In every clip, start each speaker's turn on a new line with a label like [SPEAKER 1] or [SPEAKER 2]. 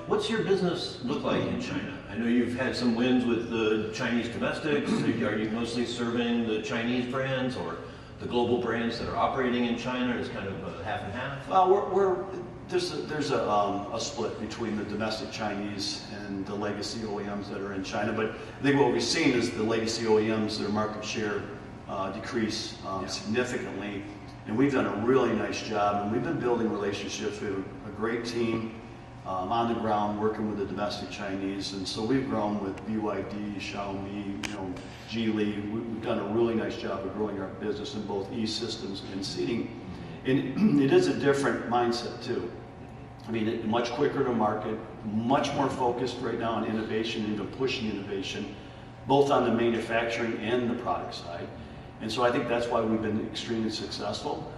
[SPEAKER 1] What's your business look like in China? I know you've had some wins with the Chinese domestics. Are you mostly serving the Chinese brands or the global brands that are operating in China? Is kind of half and half?
[SPEAKER 2] There's a split between the domestic Chinese and the legacy OEMs that are in China. But I think what we've seen is the legacy OEMs, their market share decrease significantly. And we've done a really nice job, and we've been building relationships. We have a great team on the ground working with the domestic Chinese, and so we've grown with BYD, Xiaomi, Geely. We've done a really nice job of growing our business in both E-Systems and seating. And it is a different mindset too. I mean, much quicker to market, much more focused right now on innovation, even pushing innovation, both on the manufacturing and the product side. And so I think that's why we've been extremely successful,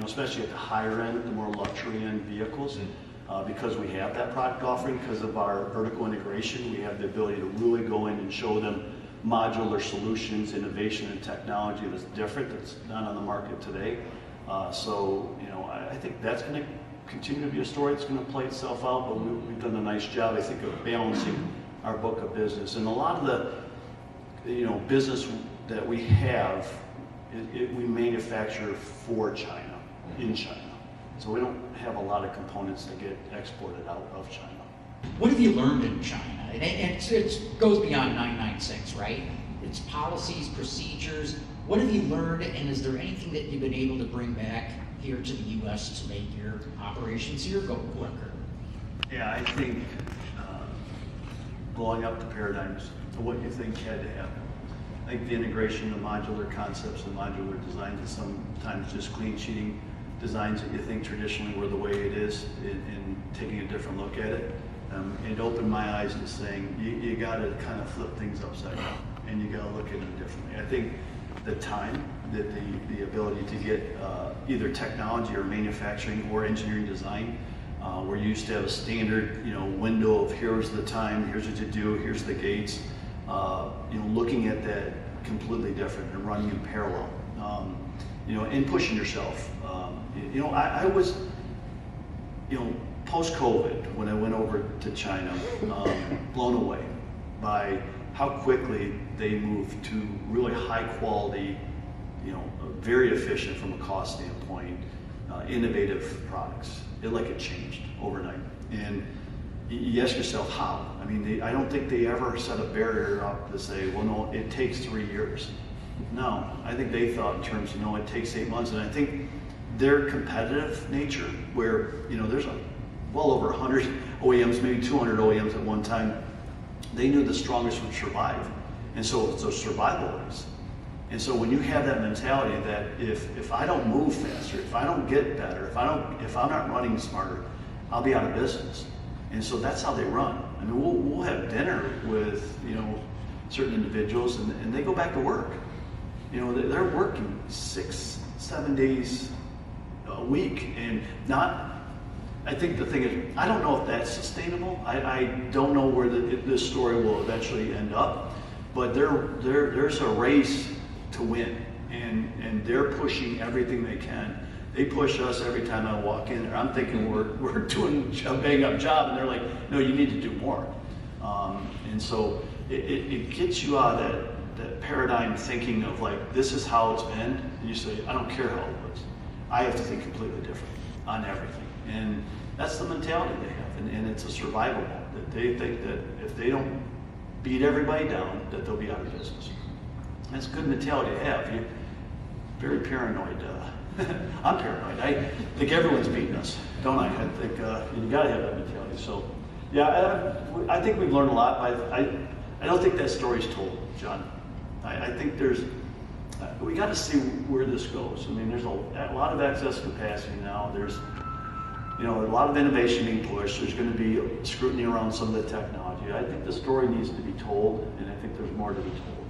[SPEAKER 2] especially at the higher end, the more luxury end vehicles, because we have that product offering, because of our vertical integration. We have the ability to really go in and show them modular solutions, innovation, and technology that's different, that's not on the market today. I think that's going to continue to be a story that's going to play itself out, but we've done a nice job, I think, of balancing our book of business. And a lot of the business that we have, we manufacture for China, in China. So we don't have a lot of components that get exported out of China.
[SPEAKER 3] What have you learned in China? And it goes beyond 996, right? It's policies, procedures. What have you learned, and is there anything that you've been able to bring back here to the U.S. to make your operations here go quicker?
[SPEAKER 2] Yeah, I think blowing up the paradigms of what you think had to happen. I think the integration of modular concepts and modular designs, and sometimes just clean sheeting designs that you think traditionally were the way it is, and taking a different look at it. It opened my eyes to saying you got to kind of flip things upside down, and you got to look at them differently. I think the time, that the ability to get either technology or manufacturing or engineering design, where you used to have a standard window of here's the time, here's what you do, here's the gates. Looking at that completely different and running in parallel, and pushing yourself. I was, post-COVID, when I went over to China, blown away by how quickly they moved to really high quality, very efficient from a cost standpoint, innovative products. It changed overnight. And you ask yourself how. I mean, I don't think they ever set a barrier up to say, well, no, it takes 3 years. No, I think they thought in terms of, it takes 8 months. And I think their competitive nature, where, there's well over 100 OEMs, maybe 200 OEMs at one time, they knew the strongest would survive. And so it's a survival race. And so when you have that mentality that if I don't move faster, if I don't get better, if I'm not running smarter, I'll be out of business. And so that's how they run. I mean, we'll have dinner with certain individuals, and they go back to work. They're working 6-7 days a week, and not. I think the thing is, I don't know if that's sustainable. I don't know where this story will eventually end up, but there's a race to win, and they're pushing everything they can. They push us every time I walk in there. I'm thinking we're doing a bang up job, and they're like, no, you need to do more. And so it gets you out of that paradigm thinking of this is how it's been. And you say, I don't care how it was. I have to think completely different on everything. And that's the mentality they have. And it's a survival mode, that they think that if they don't beat everybody down, that they'll be out of business. That's a good mentality to have. You're very paranoid. I'm paranoid. I think everyone's beating us, don't I? I think you got to have that mentality. So, yeah, I think we've learned a lot. I don't think that story's told, John. I think we got to see where this goes. I mean, there's a lot of excess capacity now. There's a lot of innovation being pushed. There's going to be scrutiny around some of the technology. I think the story needs to be told, and I think there's more to be told.